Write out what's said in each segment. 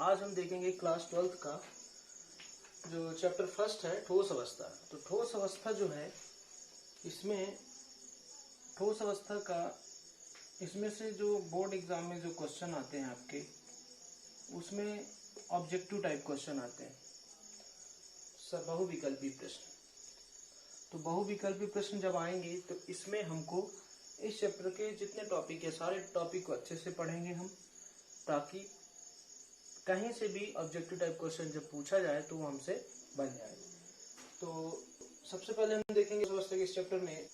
आज हम देखेंगे क्लास 12th का जो चैप्टर फर्स्ट है ठोस अवस्था। तो ठोस अवस्था जो है इसमें ठोस अवस्था का इसमें से जो बोर्ड एग्जाम में जो क्वेश्चन आते हैं आपके उसमें ऑब्जेक्टिव टाइप क्वेश्चन आते हैं, सब बहुविकल्पी प्रश्न। तो बहुविकल्पी प्रश्न जब आएंगे तो इसमें हमको इस चैप्टर के जितने टॉपिक है सारे टॉपिक को अच्छे से पढ़ेंगे हम, ताकि कहीं से भी ऑब्जेक्टिव टाइप क्वेश्चन जब पूछा जाए तो वो हमसे बन जाए। तो सबसे पहले हम देखेंगे इस अवस्था के इस चैप्टर में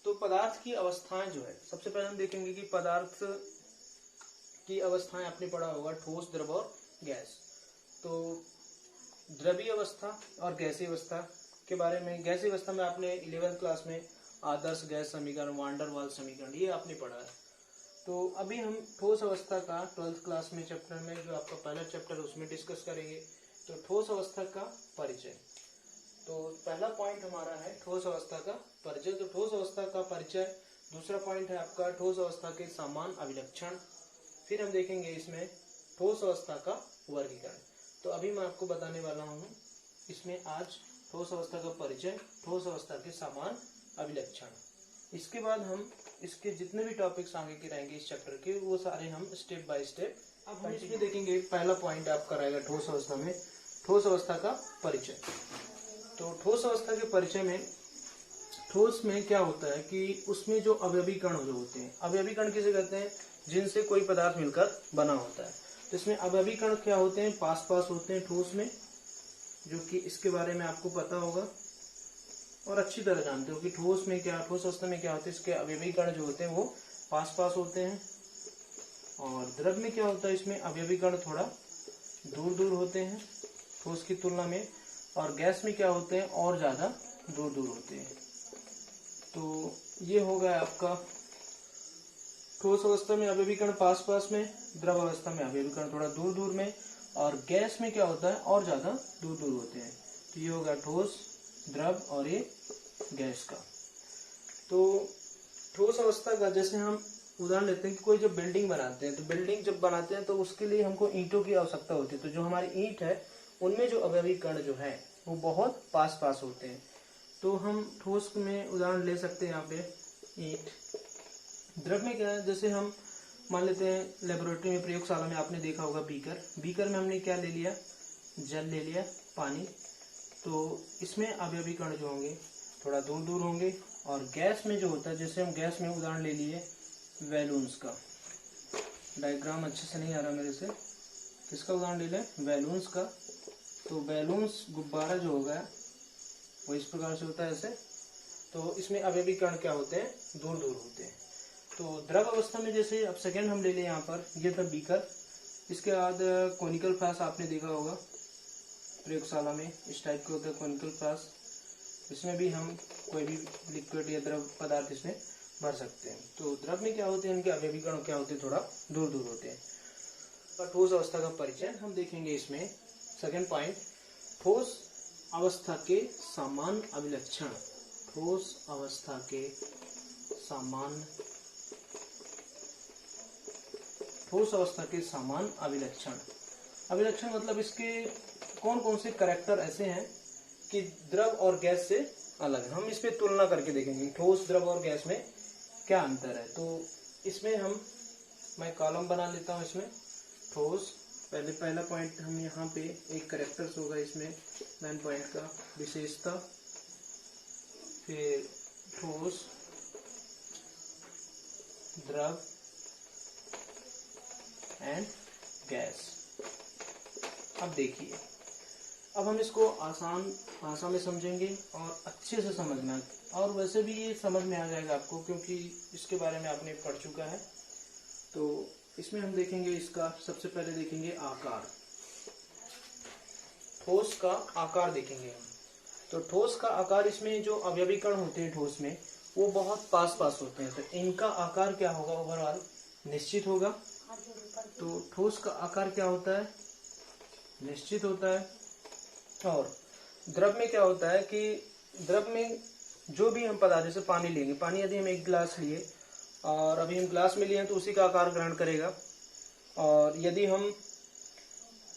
तो पदार्थ की अवस्थाएं जो है, सबसे पहले हम देखेंगे कि पदार्थ की अवस्थाएं आपने पढ़ा होगा ठोस, द्रव और गैस। तो द्रवीय अवस्था और गैसीय अवस्था के बारे में, गैसीय अवस्था में आपने 11th क्लास में आदर्श गैस समीकरण, वान डेर वाल्स समीकरण ये आपने पढ़ा है। तो अभी हम ठोस अवस्था का 12th क्लास में चैप्टर में जो आपका पहला चैप्टर है उसमें डिस्कस करेंगे। तो ठोस अवस्था का परिचय, तो पहला पॉइंट हमारा है ठोस अवस्था का परिचय। तो ठोस अवस्था का परिचय, दूसरा पॉइंट है आपका ठोस अवस्था के सामान्य अभिलक्षण। फिर हम देखेंगे इसमें ठोस अवस्था का वर्गीकरण। तो अभी मैं आपको बताने वाला हूँ इसमें आज ठोस अवस्था का परिचय, ठोस अवस्था के सामान्य अभिलक्षण। इसके बाद हम इसके जितने भी टॉपिक्स आगे के रहेंगे इस चैप्टर के वो सारे हम स्टेप बाय स्टेप अब हम इसमें देखेंगे। पहला पॉइंट आपका रहेगा ठोस अवस्था में ठोस अवस्था का परिचय। तो ठोस अवस्था के परिचय में ठोस में क्या होता है कि उसमें जो अवयवी कण जो होते हैं, अवयवी कण किसे कहते हैं, जिनसे कोई पदार्थ मिलकर बना होता है। तो इसमें अवयवी कण क्या होते हैं, पास पास होते हैं ठोस में, जो कि इसके बारे में आपको पता होगा और अच्छी तरह जानते हो कि ठोस में क्या, ठोस अवस्था में क्या होता है, इसके अवयवी कण जो होते हैं वो पास पास होते हैं। और द्रव में क्या होता है, इसमें अवयवी कण थोड़ा दूर दूर होते हैं ठोस की तुलना में। और गैस में क्या होते हैं, और ज्यादा दूर दूर होते हैं। तो ये हो गया आपका ठोस अवस्था में अवयवी कण पास पास में, द्रव अवस्था में अवयवी कण थोड़ा दूर दूर में, और गैस में क्या होता है और ज्यादा दूर दूर होते हैं। तो ये होगा ठोस, द्रव और ये गैस का। तो ठोस अवस्था का जैसे हम उदाहरण लेते हैं कि कोई जब बिल्डिंग बनाते हैं, तो बिल्डिंग जब बनाते हैं तो उसके लिए हमको ईंटों की आवश्यकता होती है। तो जो हमारी ईंट है उनमें जो अवयवी कण जो है वो बहुत पास पास होते हैं। तो हम ठोस में उदाहरण ले सकते हैं यहाँ पे ईंट। द्रव में क्या है, जैसे हम मान लेते हैं लेबोरेटरी में, प्रयोगशाला में आपने देखा होगा बीकर में हमने क्या ले लिया, जल ले लिया, पानी। तो इसमें अवयवी कण जो होंगे थोड़ा दूर दूर होंगे। और गैस में जो होता है, जैसे हम गैस में उदाहरण ले लिए बैलून्स का, डायग्राम अच्छे से नहीं आ रहा मेरे से, किसका उदाहरण ले लें, बैलून्स का। तो बैलून्स गुब्बारा जो होगा वो इस प्रकार से होता है ऐसे। तो इसमें अवयवी कण क्या होते हैं, दूर दूर होते हैं। तो द्रव अवस्था में जैसे अब सेकेंड हम ले लें यहाँ पर, ये था बीकर। इसके बाद कोनिकल फ्लास्क आपने देखा होगा प्रयोगशाला में, इस टाइप के होते हैं कोनिकल फ्लास्क। इसमें भी हम कोई भी लिक्विड या द्रव पदार्थ इसमें भर सकते हैं। तो द्रव में क्या होते हैं, इनके अवयवी कण क्या होते हैं, थोड़ा दूर दूर होते हैं। ठोस अवस्था का परिचय हम देखेंगे इसमें। सेकेंड पॉइंट, ठोस अवस्था के सामान्य अभिलक्षण। ठोस अवस्था के सामान्य, ठोस अवस्था के सामान्य अभिलक्षण। अभिलक्षण मतलब इसके कौन कौन से कैरेक्टर ऐसे हैं कि द्रव और गैस से अलग है। हम इस पे तुलना करके देखेंगे ठोस, द्रव और गैस में क्या अंतर है। तो इसमें मैं कॉलम बना लेता हूँ इसमें। ठोस, पहला पॉइंट हम यहाँ पे एक कैरेक्टर्स होगा इसमें, मेन पॉइंट का विशेषता। फिर ठोस, द्रव एंड गैस। अब देखिए, अब हम इसको आसान भाषा में समझेंगे और अच्छे से समझना, और वैसे भी ये समझ में आ जाएगा आपको क्योंकि इसके बारे में आपने पढ़ चुका है। तो इसमें हम देखेंगे इसका, सबसे पहले देखेंगे आकार। ठोस का आकार देखेंगे हम। तो ठोस का आकार, इसमें जो अवयवी कण होते हैं ठोस में वो बहुत पास पास होते हैं। तो इनका आकार क्या होगा, ओवरऑल निश्चित होगा। तो ठोस का आकार क्या होता है, निश्चित होता है। और द्रव में क्या होता है कि द्रव में जो भी हम पदार्थ, जैसे पानी लेंगे, पानी यदि हम एक गिलास लिए और अभी हम ग्लास में लिए हैं तो उसी का आकार ग्रहण करेगा। और यदि हम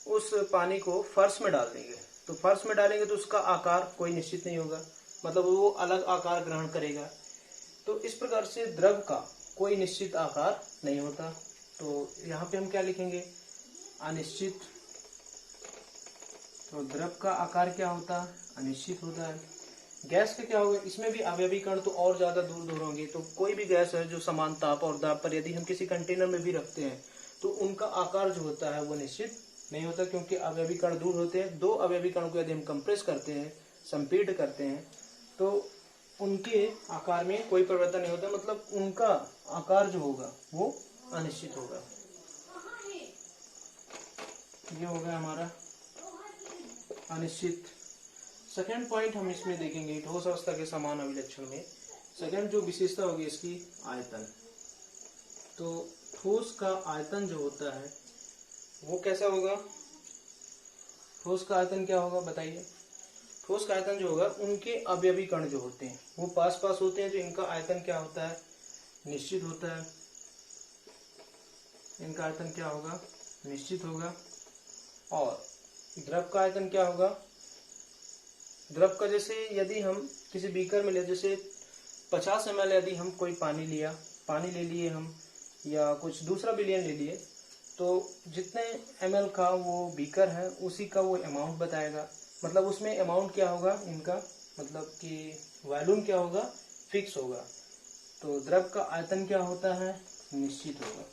उस पानी को फर्श में डाल देंगे, तो फर्श में डालेंगे तो उसका आकार कोई निश्चित नहीं होगा, मतलब वो अलग आकार ग्रहण करेगा। तो इस प्रकार से द्रव का कोई निश्चित आकार नहीं होता। तो यहाँ पे हम क्या लिखेंगे, अनिश्चित। तो द्रव का आकार क्या होता है, अनिश्चित होता है। गैस का क्या होगा, इसमें भी अवयवी कण तो और ज्यादा दूर दूर होंगे। तो कोई भी गैस है जो समान ताप और दाब पर यदि हम किसी कंटेनर में भी रखते हैं तो उनका आकार जो होता है वो निश्चित नहीं होता, क्योंकि अवयवी कण दूर होते हैं। दो अवयवी कण को यदि हम कंप्रेस करते हैं, संपीड़ करते हैं, तो उनके आकार में कोई परिवर्तन नहीं होता, मतलब उनका आकार जो होगा वो अनिश्चित होगा। ये हो गया हमारा अनिश्चित। सेकेंड पॉइंट हम इसमें देखेंगे ठोस अवस्था के समान अभिलक्षण में। सेकेंड जो विशेषता होगी इसकी, आयतन। तो ठोस का आयतन जो होता है वो कैसा होगा, ठोस का आयतन क्या होगा बताइए। ठोस का आयतन जो होगा, उनके अवयवी कण जो होते हैं वो पास पास होते हैं, तो इनका आयतन क्या होता है, निश्चित होता है। इनका आयतन क्या होगा, निश्चित होगा। और द्रव का आयतन क्या होगा, द्रव का जैसे यदि हम किसी बीकर में ले, जैसे 50 ml यदि हम कोई पानी ले लिए हम, या कुछ दूसरा विलयन ले लिए, तो जितने ml का वो बीकर है उसी का वो अमाउंट बताएगा। मतलब उसमें अमाउंट क्या होगा इनका, मतलब कि वॉल्यूम क्या होगा, फिक्स होगा। तो द्रव का आयतन क्या होता है, निश्चित होगा।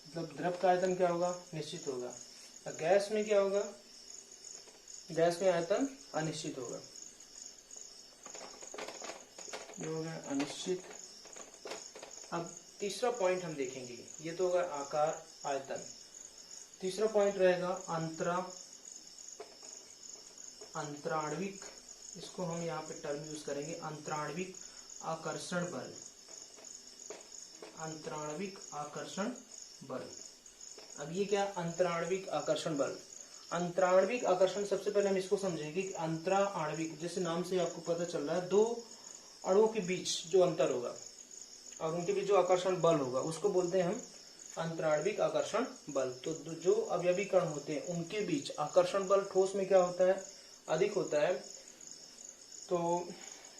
मतलब द्रव का आयतन क्या होगा, निश्चित होगा। गैस में क्या होगा, गैस में आयतन अनिश्चित होगा। ये हो गया अनिश्चित। अब तीसरा पॉइंट हम देखेंगे, ये तो होगा आकार, आयतन। तीसरा पॉइंट रहेगा अंतराण्विक। इसको हम यहाँ पे टर्म यूज करेंगे, अंतराण्विक आकर्षण बल। अंतराण्विक आकर्षण बल। अब ये क्या, अंतराण्विक आकर्षण बल। अंतराण्विक आकर्षण, सबसे पहले हम इसको समझेंगे कि अंतराण्विक, जैसे नाम से आपको पता चल रहा है, दो अणुओं के बीच जो अंतर होगा और उनके बीच जो आकर्षण बल होगा उसको बोलते हैं हम अंतराण्विक आकर्षण बल। तो जो अवयवी कण होते हैं उनके बीच आकर्षण बल ठोस में क्या होता है, अधिक होता है। तो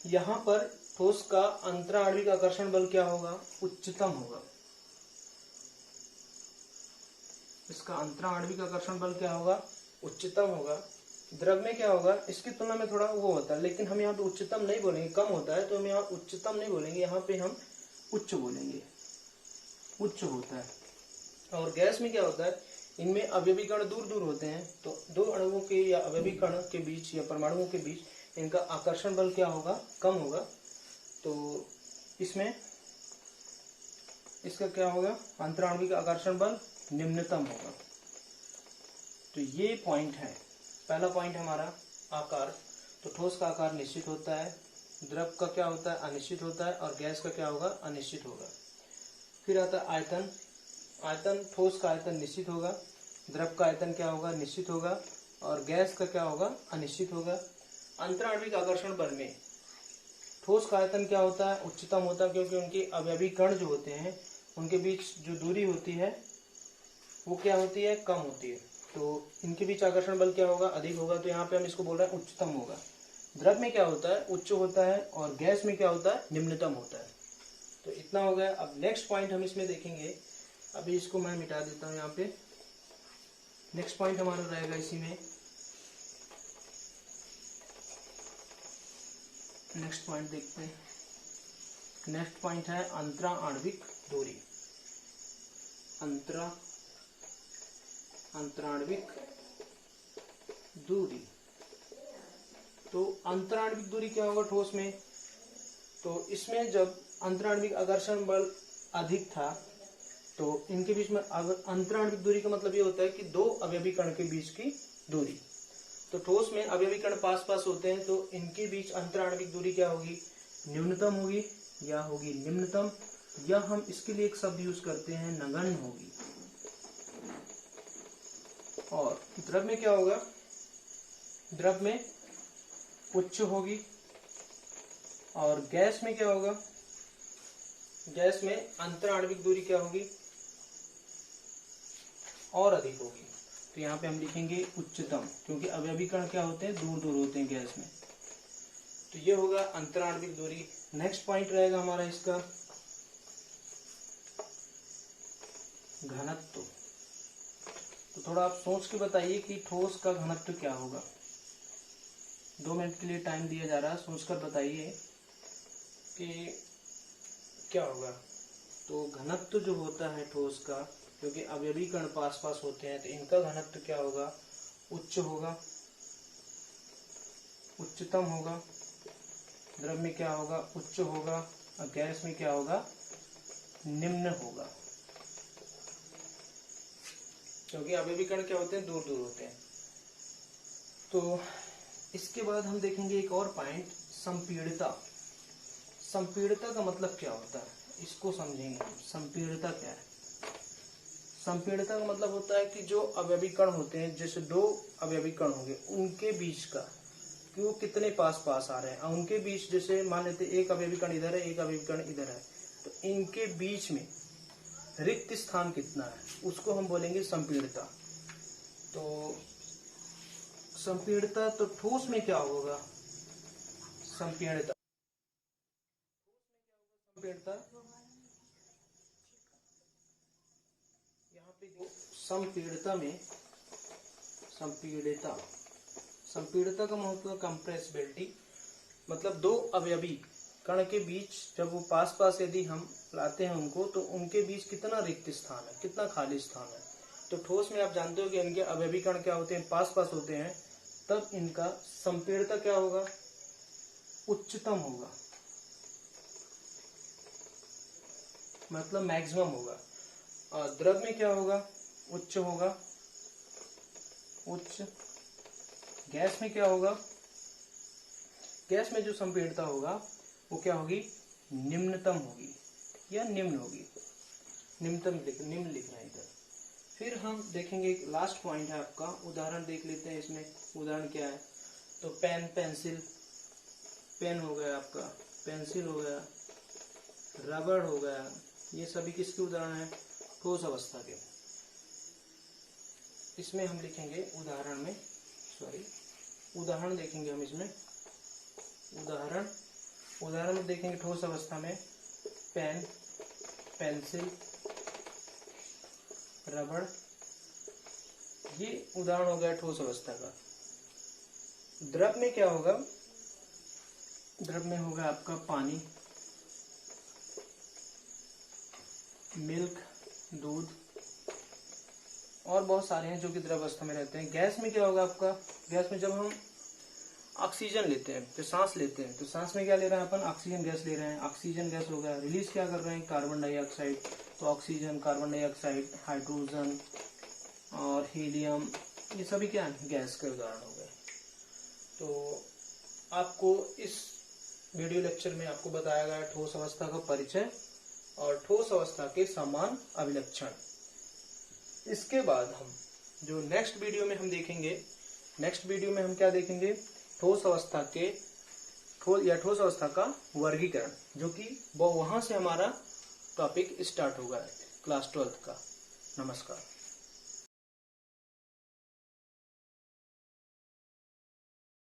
यहाँ पर ठोस का अंतराण्विक आकर्षण बल क्या होगा, उच्चतम होगा। इसका अंतराण्विक आकर्षण बल क्या होगा, उच्चतम होगा। द्रव में क्या होगा, इसकी तुलना में थोड़ा वो होता है, लेकिन हम यहाँ पे उच्चतम नहीं बोलेंगे, कम होता है, तो हम यहाँ उच्चतम नहीं बोलेंगे, यहाँ पे हम उच्च बोलेंगे, उच्च होता है। और गैस में क्या होता है, इनमें अवयवी कण दूर दूर होते हैं, तो दो अणुओं के या अवयवी कण के बीच या परमाणुओं के बीच इनका आकर्षण बल क्या होगा, कम होगा। तो इसमें इसका क्या होगा, अंतराण्विक आकर्षण बल निम्नतम होगा। तो ये पॉइंट है। पहला पॉइंट हमारा आकार। तो ठोस का आकार निश्चित होता है, द्रव का क्या होता है, अनिश्चित होता है, और गैस का क्या होगा, अनिश्चित होगा। फिर आता है आयतन। आयतन, ठोस का आयतन निश्चित होगा, द्रव का आयतन क्या होगा, निश्चित होगा, और गैस का क्या होगा, अनिश्चित होगा। अंतराण्विक आकर्षण बल में ठोस का आयतन क्या होता है, उच्चतम होता है, क्योंकि उनके अवयवी कण जो होते हैं उनके बीच जो दूरी होती है वो क्या होती है, कम होती है। तो इनके बीच आकर्षण बल क्या होगा, अधिक होगा। तो यहाँ पे हम इसको बोल रहे हैं उच्चतम होगा। द्रव में क्या होता है, उच्च होता है, और गैस में क्या होता है, निम्नतम होता है। तो इतना हो गया। अब नेक्स्ट पॉइंट हम इसमें देखेंगे, अभी इसको मैं मिटा देता हूँ यहाँ पे। नेक्स्ट पॉइंट हमारा रहेगा इसी में, नेक्स्ट पॉइंट देखते हैं। नेक्स्ट पॉइंट है अंतराण्विक दूरी। अंतराण्विक दूरी। तो अंतराण्विक दूरी क्या होगा ठोस में, तो इसमें जब अंतराण्विक आकर्षण बल अधिक था तो इनके बीच में अंतराण्विक दूरी का मतलब ये होता है कि दो अवयवी कण के बीच की दूरी। तो ठोस में अवयवी कण पास पास होते हैं, तो इनके बीच अंतराण्विक दूरी क्या होगी, न्यूनतम होगी या होगी निम्नतम, या हम इसके लिए एक शब्द यूज करते हैं, नगण्य होगी। और द्रव में क्या होगा, द्रव में उच्च होगी, और गैस में क्या होगा, गैस में अंतराण्विक दूरी क्या होगी, और अधिक होगी। तो यहाँ पे हम लिखेंगे उच्चतम, क्योंकि अवयवी कण क्या होते हैं, दूर दूर होते हैं गैस में। तो ये होगा अंतराण्विक दूरी। नेक्स्ट पॉइंट रहेगा हमारा इसका घनत्व। तो थोड़ा आप सोच के बताइए कि ठोस का घनत्व क्या होगा। 2 मिनट के लिए टाइम दिया जा रहा है, सोचकर बताइए कि क्या होगा। तो घनत्व जो होता है ठोस का, क्योंकि अवयवी कण पास पास होते हैं, तो इनका घनत्व क्या होगा, उच्च होगा, उच्चतम होगा। द्रव में क्या होगा, उच्च होगा, और गैस में क्या होगा, निम्न होगा, क्योंकि अवयवी कण क्या होते हैं, दूर दूर होते हैं। तो इसके बाद हम देखेंगे एक और पॉइंट, संपीड़िता। संपीड़िता का मतलब क्या होता है, इसको समझेंगे हम। संपीड़िता क्या है? संपीड़िता का मतलब होता है कि जो अवयवी कण होते हैं, जैसे 2 अवयवी कण होंगे, उनके बीच का कि वो कितने पास पास आ रहे हैं, और उनके बीच जैसे मान लेते एक अवयवी कण इधर है, एक अवयवी कण इधर है, तो इनके बीच में रिक्त स्थान कितना है, उसको हम बोलेंगे संपीड़िता। तो संपीड़िता, तो ठोस में क्या होगा, संपीड़िता, संपीड़िता यहाँ पे संपीड़िता में, संपीड़िता, संपीड़िता का महत्व कंप्रेसिबिलिटी, मतलब 2 अवयवी कण के बीच जब वो पास पास यदि हम लाते हैं उनको, तो उनके बीच कितना रिक्त स्थान है, कितना खाली स्थान है। तो ठोस में आप जानते हो कि इनके अवयवी कण क्या होते हैं, पास पास होते हैं, तब इनका संपीड़िता क्या होगा, उच्चतम होगा, मतलब मैक्सिमम होगा। और द्रव में क्या होगा, उच्च होगा, उच्च। गैस में क्या होगा, गैस में जो संपीड़िता होगा वो क्या होगी, निम्नतम होगी या निम्न होगी, निम्न लिख रहे हैं इधर। फिर हम देखेंगे एक लास्ट पॉइंट है आपका, उदाहरण देख लेते हैं इसमें। उदाहरण क्या है, तो पेन, पेंसिल, पेन हो गया आपका, पेंसिल हो गया, रबड़ हो गया, ये सभी किसके उदाहरण है, ठोस अवस्था के। इसमें हम लिखेंगे उदाहरण में, उदाहरण देखेंगे हम इसमें। उदाहरण में देखेंगे ठोस अवस्था में पेन, पेंसिल, रबड़, ये उदाहरण हो गया ठोस अवस्था का। द्रव में क्या होगा, द्रव में होगा आपका पानी, मिल्क, दूध, और बहुत सारे हैं जो कि द्रव अवस्था में रहते हैं। गैस में क्या होगा आपका, गैस में जब हम ऑक्सीजन लेते हैं, तो सांस लेते हैं, तो सांस में क्या ले रहे हैं अपन, ऑक्सीजन गैस ले रहे हैं। ऑक्सीजन गैस हो गया, रिलीज क्या कर रहे हैं, कार्बन डाइऑक्साइड। तो ऑक्सीजन, कार्बन डाइऑक्साइड, हाइड्रोजन और हीलियम, ये सभी क्या है, गैस के उदाहरण हो गए। तो आपको इस वीडियो लेक्चर में आपको बताया गया ठोस अवस्था का परिचय और ठोस अवस्था के समान अभिलक्षण। इसके बाद हम जो नेक्स्ट वीडियो में हम देखेंगे, नेक्स्ट वीडियो में हम क्या देखेंगे, ठोस अवस्था के ठोस अवस्था का वर्गीकरण, जो कि वो वहां से हमारा टॉपिक स्टार्ट होगा क्लास 12th का। नमस्कार।